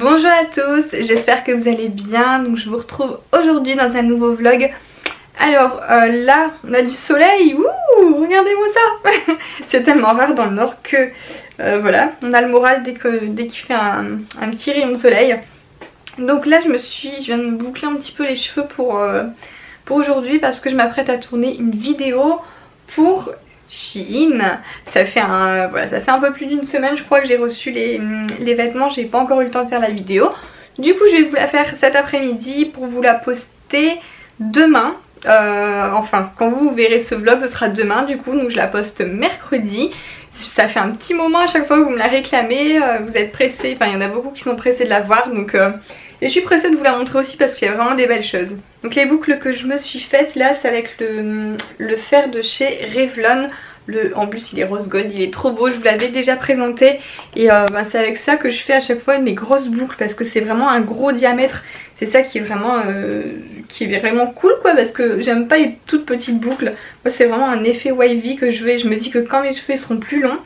Bonjour à tous, j'espère que vous allez bien. Donc je vous retrouve aujourd'hui dans un nouveau vlog. Alors là on a du soleil, ouh, regardez-moi ça. C'est tellement rare dans le nord que voilà, on a le moral dès qu'il fait un petit rayon de soleil. Donc là je viens de me boucler un petit peu les cheveux pour aujourd'hui parce que je m'apprête à tourner une vidéo pour Shein. Ça fait un peu plus d'une semaine je crois que j'ai reçu les vêtements, j'ai pas encore eu le temps de faire la vidéo. Du coup je vais vous la faire cet après-midi pour vous la poster demain. Enfin quand vous verrez ce vlog ce sera demain du coup, donc je la poste mercredi. Ça fait un petit moment à chaque fois que vous me la réclamez, vous êtes pressés, enfin il y en a beaucoup qui sont pressés de la voir donc et je suis pressée de vous la montrer aussi parce qu'il y a vraiment des belles choses. Donc les boucles que je me suis faites là c'est avec le fer de chez Revlon. En plus il est rose gold, il est trop beau, je vous l'avais déjà présenté. Et c'est avec ça que je fais à chaque fois mes grosses boucles parce que c'est vraiment un gros diamètre. C'est ça qui est vraiment cool quoi, parce que j'aime pas les toutes petites boucles. Moi c'est vraiment un effet wavy que je veux. Je me dis que quand mes cheveux seront plus longs,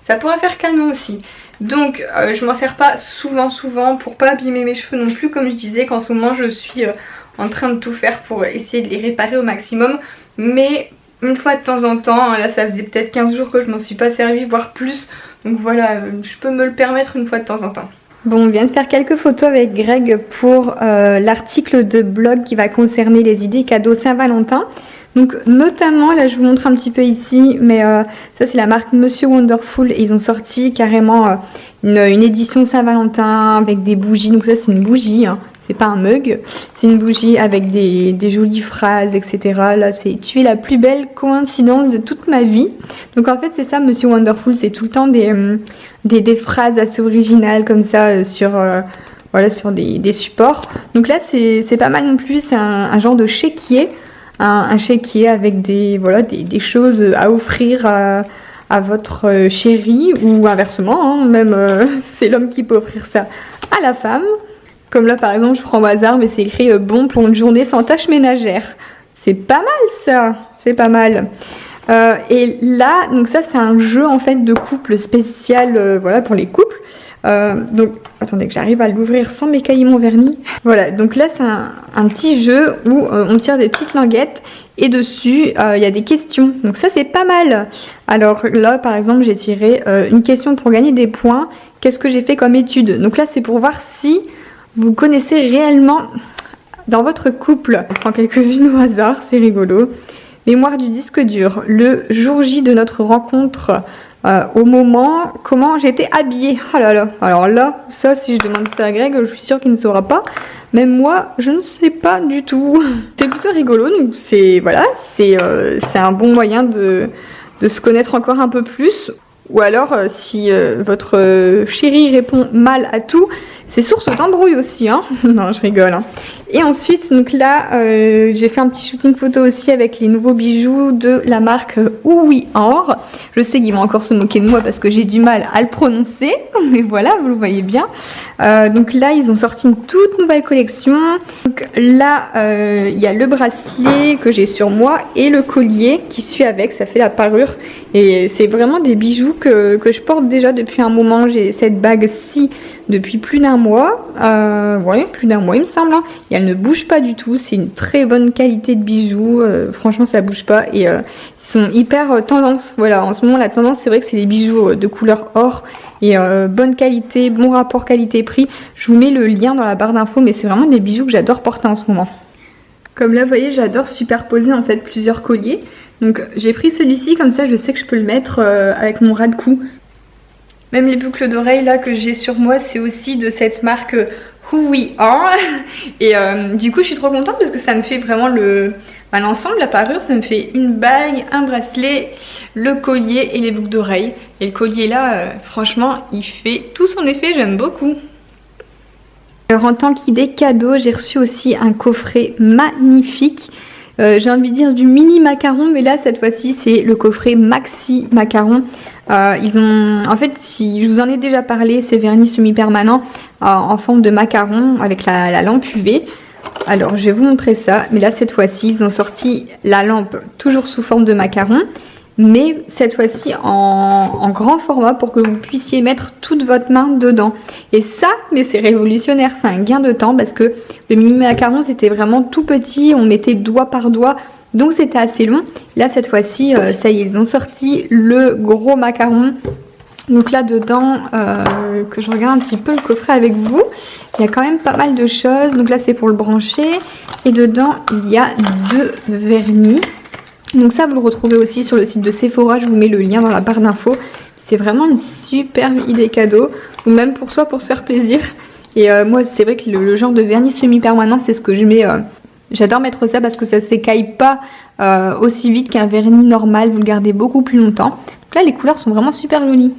ça pourra faire canon aussi. Donc je m'en sers pas souvent pour pas abîmer mes cheveux non plus, comme je disais qu'en ce moment je suis en train de tout faire pour essayer de les réparer au maximum. Mais une fois de temps en temps, là ça faisait peut-être 15 jours que je m'en suis pas servi, voire plus. Donc voilà, je peux me le permettre une fois de temps en temps. Bon, on vient de faire quelques photos avec Greg pour l'article de blog qui va concerner les idées cadeaux Saint-Valentin. Donc notamment, là je vous montre un petit peu ici, mais ça c'est la marque Monsieur Wonderful et ils ont sorti carrément une édition Saint-Valentin avec des bougies. Donc ça c'est une bougie, hein. C'est pas un mug, c'est une bougie avec des jolies phrases, etc. Là, c'est tu es la plus belle coïncidence de toute ma vie. Donc en fait, c'est ça, Monsieur Wonderful, c'est tout le temps des phrases assez originales comme ça sur des supports. Donc là, c'est pas mal non plus, c'est un genre de chéquier, un chéquier avec des choses à offrir à votre chéri ou inversement, hein, même c'est l'homme qui peut offrir ça à la femme. Comme là par exemple je prends au hasard mais c'est écrit bon pour une journée sans tâches ménagères. C'est pas mal ça, c'est pas mal. Et là donc ça c'est un jeu en fait de couple spécial pour les couples. Donc attendez que j'arrive à l'ouvrir sans m'écailler mon vernis. Voilà, donc là c'est un petit jeu où on tire des petites languettes et dessus il y a des questions. Donc ça c'est pas mal. Alors là par exemple j'ai tiré une question pour gagner des points. Qu'est-ce que j'ai fait comme étude? Donc là c'est pour voir si vous connaissez réellement dans votre couple. On prend quelques-unes au hasard, c'est rigolo. Mémoire du disque dur. Le jour J de notre rencontre, au moment, comment j'étais habillée. Oh là là. Alors là, ça si je demande ça à Greg, je suis sûre qu'il ne saura pas. Même moi, je ne sais pas du tout. C'est plutôt rigolo, donc c'est un bon moyen de se connaître encore un peu plus. Ou alors, si votre chéri répond mal à tout, c'est source d'embrouille aussi, hein. Non, je rigole, hein. Et ensuite, donc là, j'ai fait un petit shooting photo aussi avec les nouveaux bijoux de la marque Oui Or. Je sais qu'ils vont encore se moquer de moi parce que j'ai du mal à le prononcer, mais voilà, vous le voyez bien. Donc là, ils ont sorti une toute nouvelle collection. Donc là, il y a le bracelet que j'ai sur moi et le collier qui suit avec, ça fait la parure. Et c'est vraiment des bijoux que je porte déjà depuis un moment. J'ai cette bague-ci depuis plus d'un mois, plus d'un mois il me semble, hein. Et elle ne bouge pas du tout, c'est une très bonne qualité de bijoux, franchement ça bouge pas et ils sont hyper tendance. Voilà, en ce moment la tendance c'est vrai que c'est les bijoux de couleur or et bonne qualité, bon rapport qualité-prix. Je vous mets le lien dans la barre d'infos, mais c'est vraiment des bijoux que j'adore porter en ce moment. Comme là vous voyez, j'adore superposer en fait plusieurs colliers. Donc j'ai pris celui-ci, comme ça je sais que je peux le mettre avec mon ras de cou. Même les boucles d'oreilles là que j'ai sur moi, c'est aussi de cette marque Who We Are. Et du coup je suis trop contente parce que ça me fait vraiment l'ensemble, la parure, ça me fait une bague, un bracelet, le collier et les boucles d'oreilles. Et le collier là, franchement, il fait tout son effet, j'aime beaucoup. Alors en tant qu'idée cadeau, j'ai reçu aussi un coffret magnifique. J'ai envie de dire du mini macaron, mais là cette fois-ci c'est le coffret maxi macaron. En fait, si je vous en ai déjà parlé, c'est vernis semi-permanent en forme de macaron avec la lampe UV. Alors je vais vous montrer ça, mais là cette fois-ci ils ont sorti la lampe toujours sous forme de macaron mais cette fois-ci en grand format pour que vous puissiez mettre toute votre main dedans. Et ça, mais c'est révolutionnaire, c'est un gain de temps parce que le mini macaron c'était vraiment tout petit, on mettait doigt par doigt, donc c'était assez long. Là cette fois-ci, ça y est, ils ont sorti le gros macaron. Donc là dedans, que je regarde un petit peu le coffret avec vous, il y a quand même pas mal de choses. Donc là c'est pour le brancher et dedans il y a 2 vernis. Donc ça vous le retrouvez aussi sur le site de Sephora, je vous mets le lien dans la barre d'infos. C'est vraiment une superbe idée cadeau, ou même pour soi pour se faire plaisir. Et moi c'est vrai que le genre de vernis semi-permanent c'est ce que je mets, j'adore mettre ça parce que ça s'écaille pas aussi vite qu'un vernis normal, vous le gardez beaucoup plus longtemps. Donc là les couleurs sont vraiment super jolies.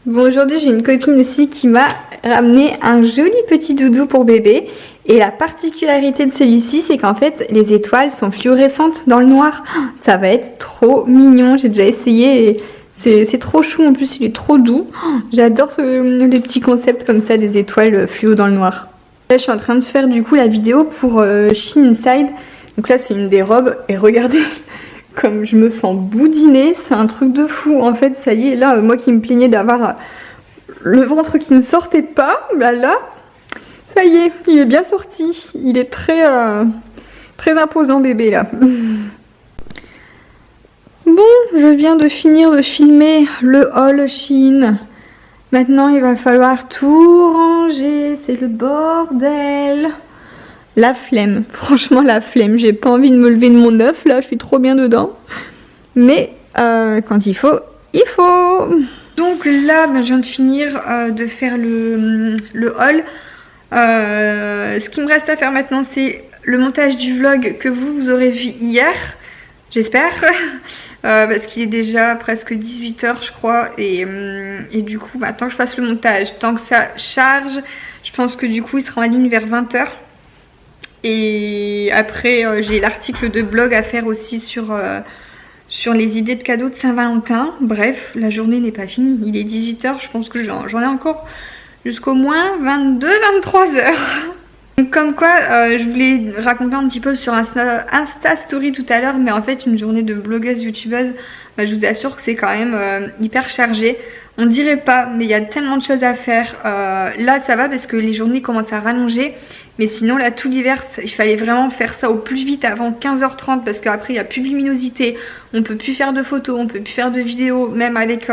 Bon, aujourd'hui j'ai une copine aussi qui m'a ramené un joli petit doudou pour bébé. Et la particularité de celui-ci, c'est qu'en fait les étoiles sont fluorescentes dans le noir. Ça va être trop mignon, j'ai déjà essayé et c'est trop chou, en plus il est trop doux. J'adore les petits concepts comme ça, des étoiles fluo dans le noir. Là je suis en train de faire du coup la vidéo pour Shein Inside. Donc là c'est une des robes et regardez comme je me sens boudinée, c'est un truc de fou. En fait ça y est, là moi qui me plaignais d'avoir le ventre qui ne sortait pas, bah là ça y est, il est bien sorti. Il est très imposant bébé là. Bon, je viens de finir de filmer le haul Shein. Maintenant il va falloir tout ranger, c'est le bordel. La flemme, franchement la flemme. J'ai pas envie de me lever de mon œuf là, je suis trop bien dedans. Mais quand il faut, il faut. Donc là, je viens de finir de faire le haul. Ce qui me reste à faire maintenant, c'est le montage du vlog que vous aurez vu hier, j'espère. Parce qu'il est déjà presque 18 h je crois. Et du coup, tant que je fasse le montage, tant que ça charge, je pense que du coup il sera en ligne vers 20 h. Et après j'ai l'article de blog à faire aussi sur les idées de cadeaux de Saint-Valentin. Bref, la journée n'est pas finie, il est 18 h, je pense que j'en ai encore jusqu'au moins 22-23 h. Donc comme quoi, je voulais raconter un petit peu sur Insta Story tout à l'heure, mais en fait une journée de blogueuse youtubeuse, je vous assure que c'est quand même hyper chargé. On dirait pas, mais il y a tellement de choses à faire. Là ça va parce que les journées commencent à rallonger. Mais sinon là tout l'hiver il fallait vraiment faire ça au plus vite avant 15 h 30 parce qu'après il n'y a plus de luminosité, on peut plus faire de photos, on peut plus faire de vidéos, même avec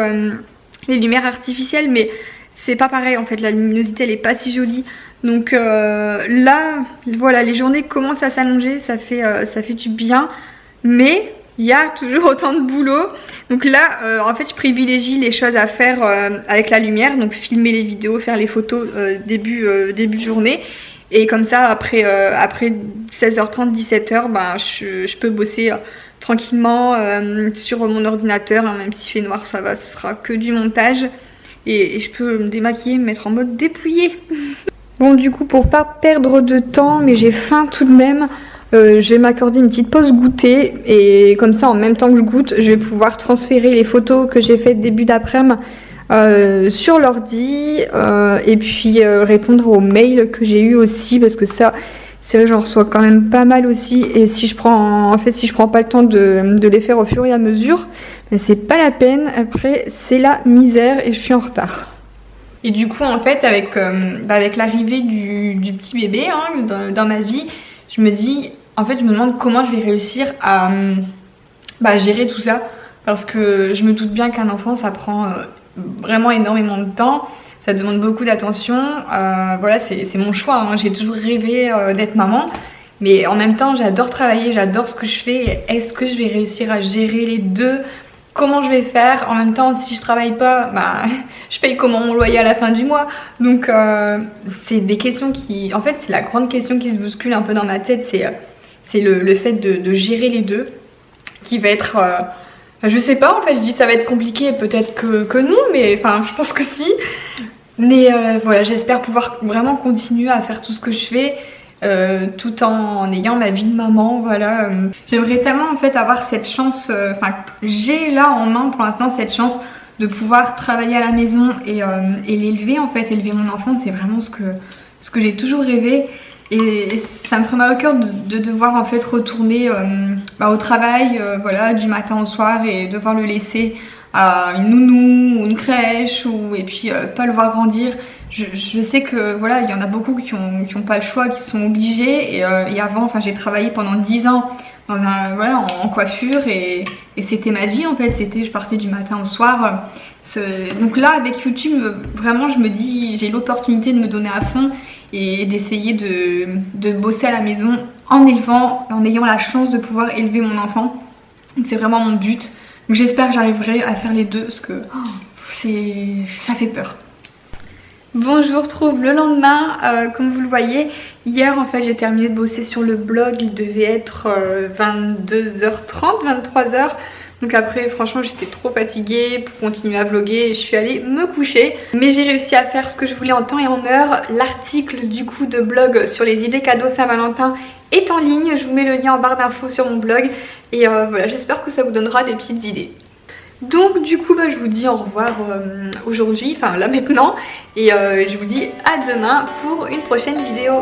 les lumières artificielles, mais c'est pas pareil en fait, la luminosité elle est pas si jolie. Donc là voilà, les journées commencent à s'allonger, ça fait du bien, mais il y a toujours autant de boulot. Donc là en fait je privilégie les choses à faire avec la lumière, donc filmer les vidéos, faire les photos début de journée. Et comme ça après 16h30, 17h, je peux bosser tranquillement sur mon ordinateur, même s'il fait noir ça va, ce sera que du montage. Et je peux me démaquiller, me mettre en mode dépouillé. Bon du coup pour pas perdre de temps, mais j'ai faim tout de même, je vais m'accorder une petite pause goûter. Et comme ça en même temps que je goûte, je vais pouvoir transférer les photos que j'ai faites début d'après-midi sur l'ordi et puis répondre aux mails que j'ai eu aussi, parce que ça c'est vrai j'en reçois quand même pas mal aussi, et si je prends pas le temps de les faire au fur et à mesure, c'est pas la peine, après c'est la misère et je suis en retard. Et du coup en fait avec l'arrivée du petit bébé dans ma vie, je me demande comment je vais réussir à gérer tout ça, parce que je me doute bien qu'un enfant ça prend vraiment énormément de temps, ça demande beaucoup d'attention. Voilà, c'est mon choix, j'ai toujours rêvé d'être maman, mais en même temps j'adore travailler, j'adore ce que je fais. Est-ce que je vais réussir à gérer les deux? Comment je vais faire? En même temps si je travaille pas, je paye comment mon loyer à la fin du mois? Donc c'est des questions qui, en fait c'est la grande question qui se bouscule un peu dans ma tête, c'est le fait de gérer les deux qui va être je sais pas, en fait je dis ça va être compliqué, peut-être que non, mais je pense que si. Mais voilà, j'espère pouvoir vraiment continuer à faire tout ce que je fais tout en ayant la vie de maman. Voilà, j'aimerais tellement en fait avoir cette chance, j'ai là en main pour l'instant cette chance de pouvoir travailler à la maison et l'élever, en fait, élever mon enfant, c'est vraiment ce que j'ai toujours rêvé. Et ça me ferait mal au cœur de devoir en fait retourner au travail, voilà, du matin au soir et devoir le laisser à une nounou ou une crèche et puis pas le voir grandir. Je sais que voilà, il y en a beaucoup qui ont pas le choix, qui sont obligés et avant, enfin j'ai travaillé pendant 10 ans dans voilà, en coiffure et c'était ma vie en fait, je partais du matin au soir. Donc là avec YouTube vraiment je me dis j'ai l'opportunité de me donner à fond et d'essayer de bosser à la maison en ayant la chance de pouvoir élever mon enfant. C'est vraiment mon but. Donc j'espère que j'arriverai à faire les deux parce que ça fait peur. Bon, je vous retrouve le lendemain, comme vous le voyez. Hier en fait j'ai terminé de bosser sur le blog, il devait être 22h30, 23h. Donc après franchement j'étais trop fatiguée pour continuer à vlogger et je suis allée me coucher. Mais j'ai réussi à faire ce que je voulais en temps et en heure. L'article du coup de blog sur les idées cadeaux Saint-Valentin est en ligne. Je vous mets le lien en barre d'infos sur mon blog. Et voilà, j'espère que ça vous donnera des petites idées. Donc du coup je vous dis au revoir aujourd'hui, enfin là maintenant. Et je vous dis à demain pour une prochaine vidéo.